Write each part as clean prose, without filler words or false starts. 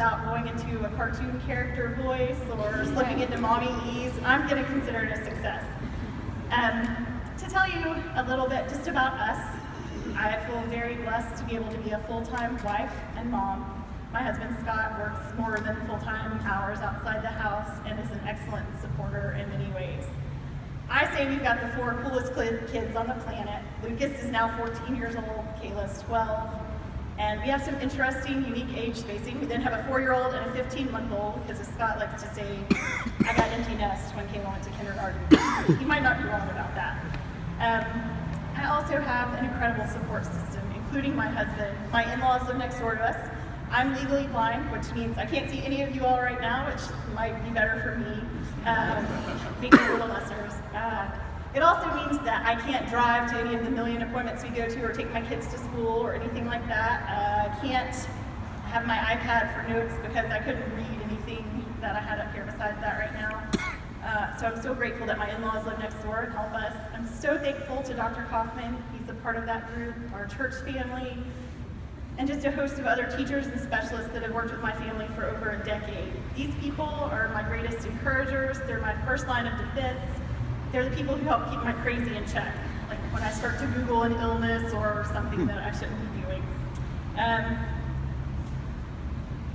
without going into a cartoon character voice or slipping into mommy ease, I'm going to consider it a success. To tell you a little bit just about us, I feel very blessed to be able to be a full-time wife and mom. My husband Scott works more than full-time hours outside the house and is an excellent supporter in many ways. I say we've got the 4 coolest kids on the planet. Lucas is now 14 years old, Kayla's 12, and we have some interesting, unique age spacing. We then have a 4-year-old and a 15-month-old, because as Scott likes to say, I got empty nest when Kayla went to kindergarten. He might not be wrong about that. I also have an incredible support system, including my husband. My in-laws live next door to us. I'm legally blind, which means I can't see any of you all right now, which might be better for me, maybe a little lessers. It also means that I can't drive to any of the million appointments we go to or take my kids to school or anything like that. I can't have my iPad for notes because I couldn't read anything that I had up here besides that right now. So I'm so grateful that my in-laws live next door and help us. I'm so thankful to Dr. Kaufman. He's a part of that group, our church family, and just a host of other teachers and specialists that have worked with my family for over a decade. These people are my greatest encouragers. They're my first line of defense. They're the people who help keep my crazy in check, like when I start to Google an illness or something that I shouldn't be doing.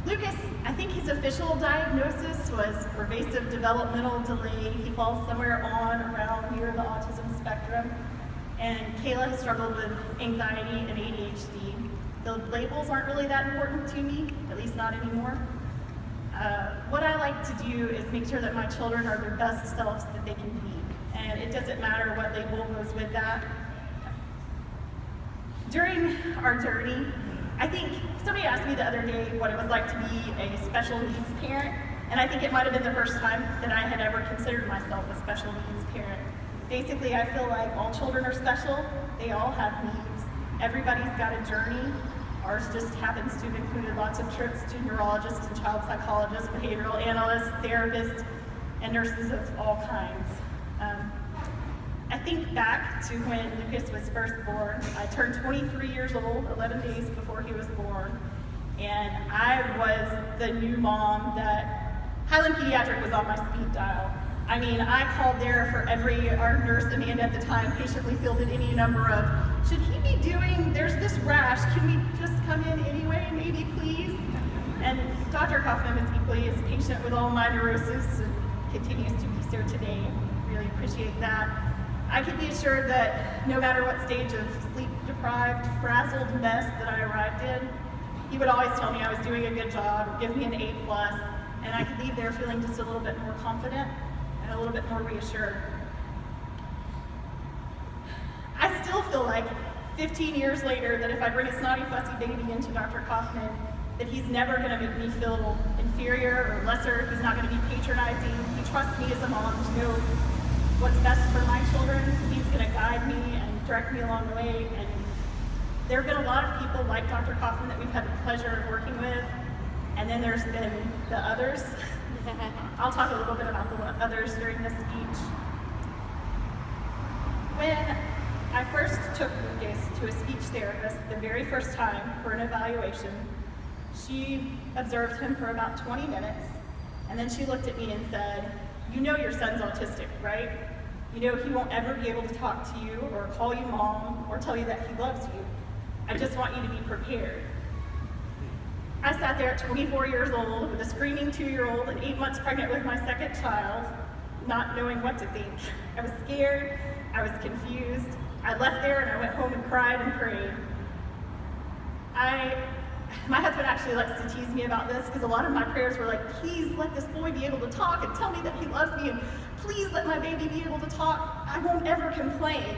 Lucas, I think his official diagnosis was pervasive developmental delay. He falls somewhere on around near the autism spectrum. And Kayla has struggled with anxiety and ADHD. The labels aren't really that important to me, at least not anymore. What I like to do is make sure that my children are their best selves that they can be. And it doesn't matter what label goes with that. During our journey, I think somebody asked me the other day what it was like to be a special needs parent, and I think it might have been the first time that I had ever considered myself a special needs parent. Basically, I feel like all children are special, they all have needs, everybody's got a journey. Ours just happens to have included lots of trips to neurologists and child psychologists, behavioral analysts, therapists, and nurses of all kinds. I think back to when Lucas was first born. I turned 23 years old, 11 days before he was born, and I was the new mom that Highland Pediatric was on my speed dial. I mean, I called there for our nurse, Amanda at the time, patiently fielded any number of, should he be doing, there's this rash, can we just come in anyway, maybe please? And Dr. Kaufman was equally as patient with all my neuroses and continues to be so today. Really appreciate that. I can be assured that no matter what stage of sleep-deprived, frazzled mess that I arrived in, he would always tell me I was doing a good job, give me an A+, and I could leave there feeling just a little bit more confident and a little bit more reassured. I still feel like 15 years later that if I bring a snotty, fussy baby into Dr. Kaufman, that he's never going to make me feel inferior or lesser. He's not going to be patronizing. He trusts me as a mom to know what's best for my children. He's going to guide me and direct me along the way. And there have been a lot of people like Dr. Kaufman that we've had the pleasure of working with. And then there's been the others. I'll talk a little bit about the others during this speech. When I first took Lucas to a speech therapist the very first time for an evaluation, she observed him for about 20 minutes, and then she looked at me and said, "You know your son's autistic, right? You know he won't ever be able to talk to you or call you mom or tell you that he loves you. I just want you to be prepared." I sat there at 24 years old with a screaming 2-year-old and 8 months pregnant with my second child, not knowing what to think. I was scared, I was confused. I left there and I went home and cried and prayed. My husband actually likes to tease me about this because a lot of my prayers were like, please let this boy be able to talk and tell me that he loves me, and please let my baby be able to talk. I won't ever complain.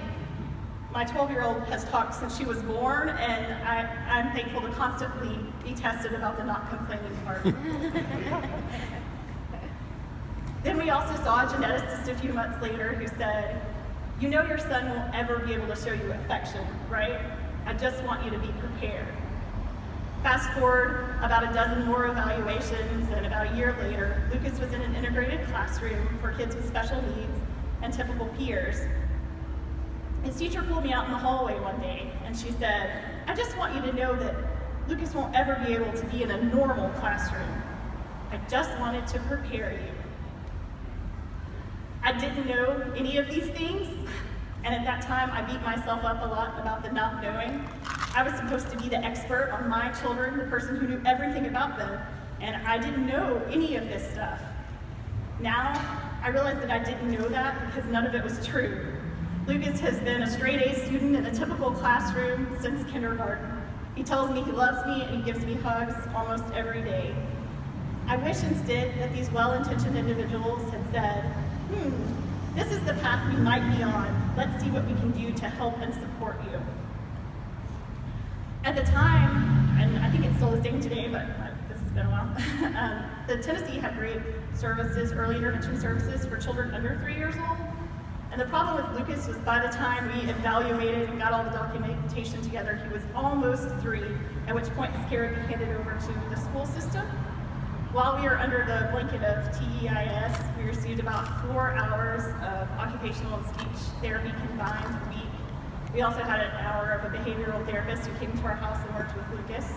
My 12-year-old has talked since she was born, and I'm thankful to constantly be tested about the not complaining part. Then we also saw a geneticist a few months later who said, "You know your son won't ever be able to show you affection, right? I just want you to be prepared." Fast forward about a dozen more evaluations, and about a year later, Lucas was in an integrated classroom for kids with special needs and typical peers. His teacher pulled me out in the hallway one day, and she said, "I just want you to know that Lucas won't ever be able to be in a normal classroom. I just wanted to prepare you. I didn't know any of these things, and at that time I beat myself up a lot about the not knowing. I was supposed to be the expert on my children, the person who knew everything about them, and I didn't know any of this stuff. Now, I realize that I didn't know that because none of it was true. Lucas has been a straight A student in a typical classroom since kindergarten. He tells me he loves me and he gives me hugs almost every day. I wish instead that these well-intentioned individuals had said, this is the path we might be on. Let's see what we can do to help and support you. At the time, and I think it's still the same today, but this has been a while, the Tennessee had great services, early intervention services for children under 3 years old. And the problem with Lucas was by the time we evaluated and got all the documentation together, he was almost 3, at which point his care would be handed over to the school system. While we were under the blanket of TEIS, we received about 4 hours of occupational and speech therapy combined a week. We also had an hour of a behavioral therapist who came to our house and worked with Lucas.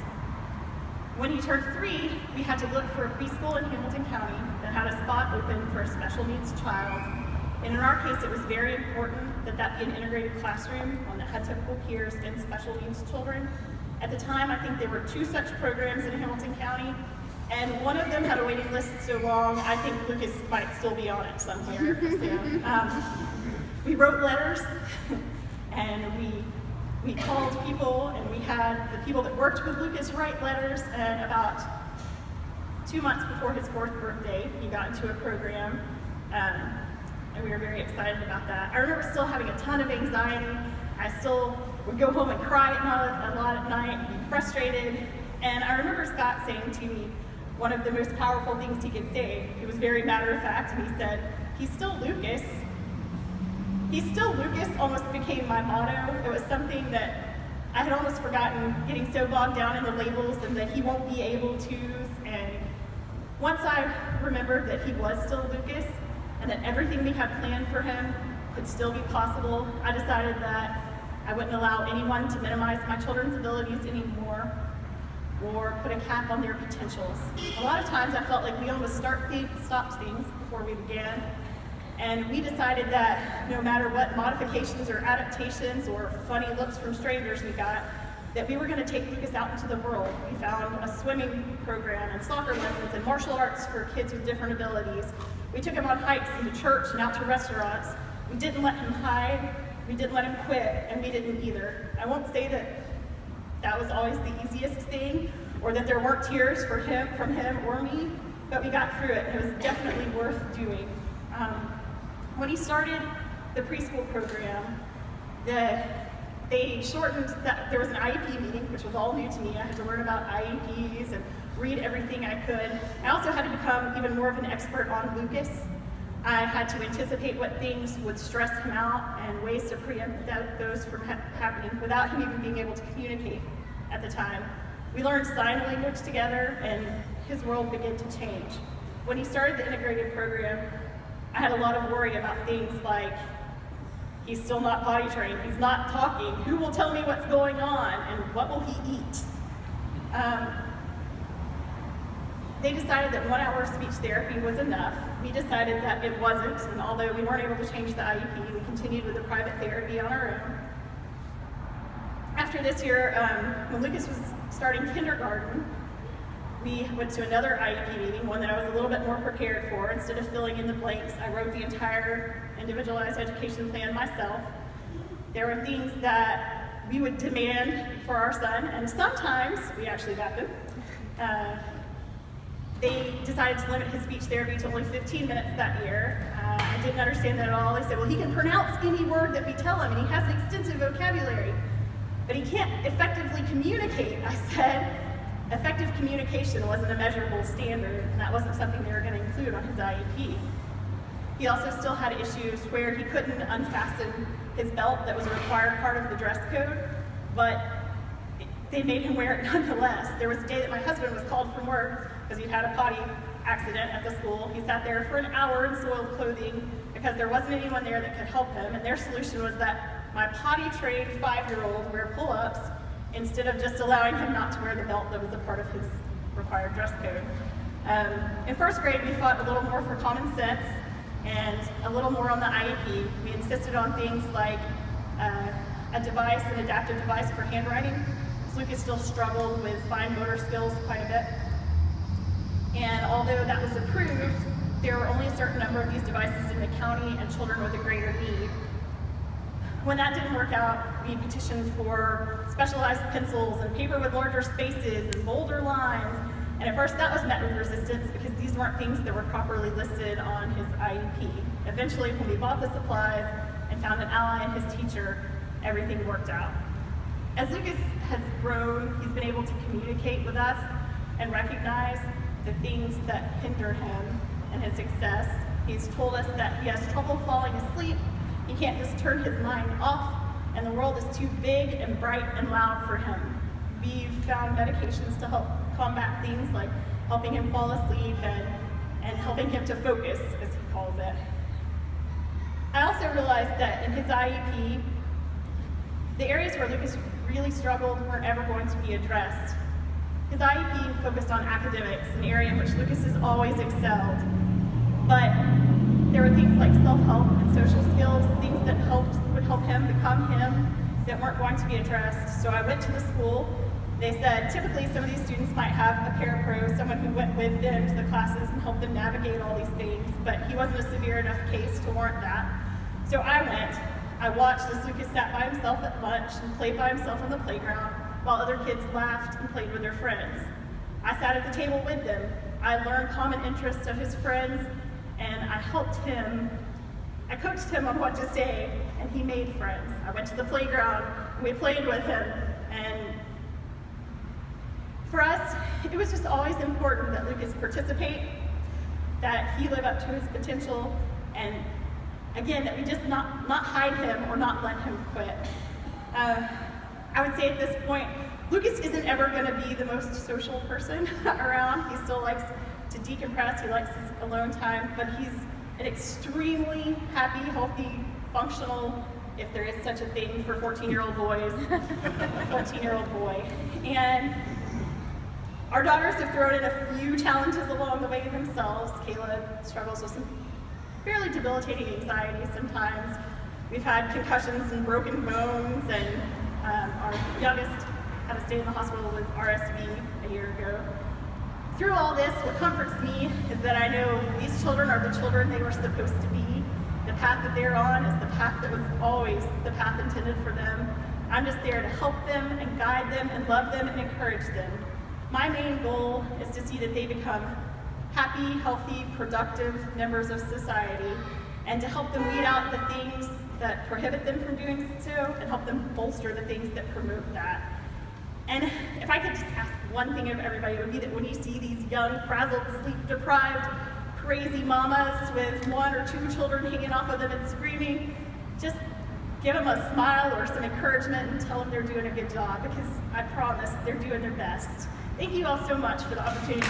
When he turned 3, we had to look for a preschool in Hamilton County that had a spot open for a special needs child. And in our case, it was very important that that be an integrated classroom, one that had typical peers and special needs children. At the time, I think there were 2 such programs in Hamilton County, and one of them had a waiting list so long, I think Lucas might still be on it somewhere. We wrote letters, and we called people, and we had the people that worked with Lucas write letters, and about 2 months before his 4th birthday, he got into a program, and we were very excited about that. I remember still having a ton of anxiety. I still would go home and cry a lot at night, and be frustrated, and I remember Scott saying to me, one of the most powerful things he could say, he was very matter of fact, and he said, he's still Lucas. He's still Lucas almost became my motto. It was something that I had almost forgotten, getting so bogged down in the labels and that he won't be able to's. And once I remembered that he was still Lucas and that everything we had planned for him could still be possible, I decided that I wouldn't allow anyone to minimize my children's abilities anymore or put a cap on their potentials. A lot of times I felt like we almost stopped things before we began. And we decided that no matter what modifications or adaptations or funny looks from strangers we got, that we were going to take Lucas out into the world. We found a swimming program and soccer lessons and martial arts for kids with different abilities. We took him on hikes into church and out to restaurants. We didn't let him hide, we didn't let him quit, and we didn't either. I won't say that that was always the easiest thing, or that there weren't tears from him or me, but we got through it, and it was definitely worth doing. When he started the preschool program, they shortened that. There was an IEP meeting, which was all new to me. I had to learn about IEPs and read everything I could. I also had to become even more of an expert on Lucas. I had to anticipate what things would stress him out and ways to preempt those from happening without him even being able to communicate at the time. We learned sign language together, and his world began to change. When he started the integrated program, I had a lot of worry about things like, he's still not potty trained, he's not talking, who will tell me what's going on, and what will he eat? They decided that 1 hour of speech therapy was enough. We decided that it wasn't, and although we weren't able to change the IEP, we continued with the private therapy on our own. After this year, when Lucas was starting kindergarten, we went to another IEP meeting, one that I was a little bit more prepared for. Instead of filling in the blanks, I wrote the entire individualized education plan myself. There were things that we would demand for our son, and sometimes we actually got them. They decided to limit his speech therapy to only 15 minutes that year. I didn't understand that at all. They said, well, he can pronounce any word that we tell him, and he has an extensive vocabulary, but he can't effectively communicate. I said, effective communication wasn't a measurable standard, and that wasn't something they were going to include on his IEP. He also still had issues where he couldn't unfasten his belt that was a required part of the dress code, but they made him wear it nonetheless. There was a day that my husband was called from work because he'd had a potty accident at the school. He sat there for an hour in soiled clothing because there wasn't anyone there that could help him, and their solution was that my potty-trained 5-year-old wear pull-ups instead of just allowing him not to wear the belt that was a part of his required dress code. In first grade, we fought a little more for common sense and a little more on the IEP. We insisted on things like a device, an adaptive device for handwriting. So Lucas still struggled with fine motor skills quite a bit. And although that was approved, there were only a certain number of these devices in the county and children with a greater need. When that didn't work out, we petitioned for specialized pencils and paper with larger spaces and bolder lines. And at first that was met with resistance because these weren't things that were properly listed on his IEP. Eventually, when we bought the supplies and found an ally in his teacher, everything worked out. As Lucas has grown, he's been able to communicate with us and recognize the things that hinder him and his success. He's told us that he has trouble falling asleep. He can't just turn his mind off, and the world is too big and bright and loud for him. We've found medications to help combat things like helping him fall asleep and helping him to focus, as he calls it. I also realized that in his IEP, the areas where Lucas really struggled weren't ever going to be addressed. His IEP focused on academics, an area in which Lucas has always excelled. But there were things like self-help and social skills, things that would help him become him, that weren't going to be addressed. So I went to the school. They said typically some of these students might have a parapro, someone who went with them to the classes and helped them navigate all these things, but he wasn't a severe enough case to warrant that. So I went. I watched as Lucas sat by himself at lunch and played by himself on the playground while other kids laughed and played with their friends. I sat at the table with them. I learned common interests of his friends, and I helped him. I coached him on what to say, and he made friends. I went to the playground, and we played with him, and for us, it was just always important that Lucas participate, that he live up to his potential, and again, that we just not hide him or not let him quit. I would say at this point, Lucas isn't ever going to be the most social person around. He still likes to decompress, he likes his alone time, but he's an extremely happy, healthy, functional, if there is such a thing for 14-year-old boys, 14-year-old boy. And our daughters have thrown in a few challenges along the way themselves. Kayla struggles with some fairly debilitating anxiety sometimes. We've had concussions and broken bones, and our youngest had to stay in the hospital with RSV a year ago. Through all this, what comforts me is that I know these children are the children they were supposed to be. The path that they're on is the path that was always the path intended for them. I'm just there to help them and guide them and love them and encourage them. My main goal is to see that they become happy, healthy, productive members of society, and to help them weed out the things that prohibit them from doing so and help them bolster the things that promote that. And if I could just ask one thing of everybody, it would be that when you see these young, frazzled, sleep-deprived, crazy mamas with 1 or 2 children hanging off of them and screaming, just give them a smile or some encouragement and tell them they're doing a good job, because I promise they're doing their best. Thank you all so much for the opportunity.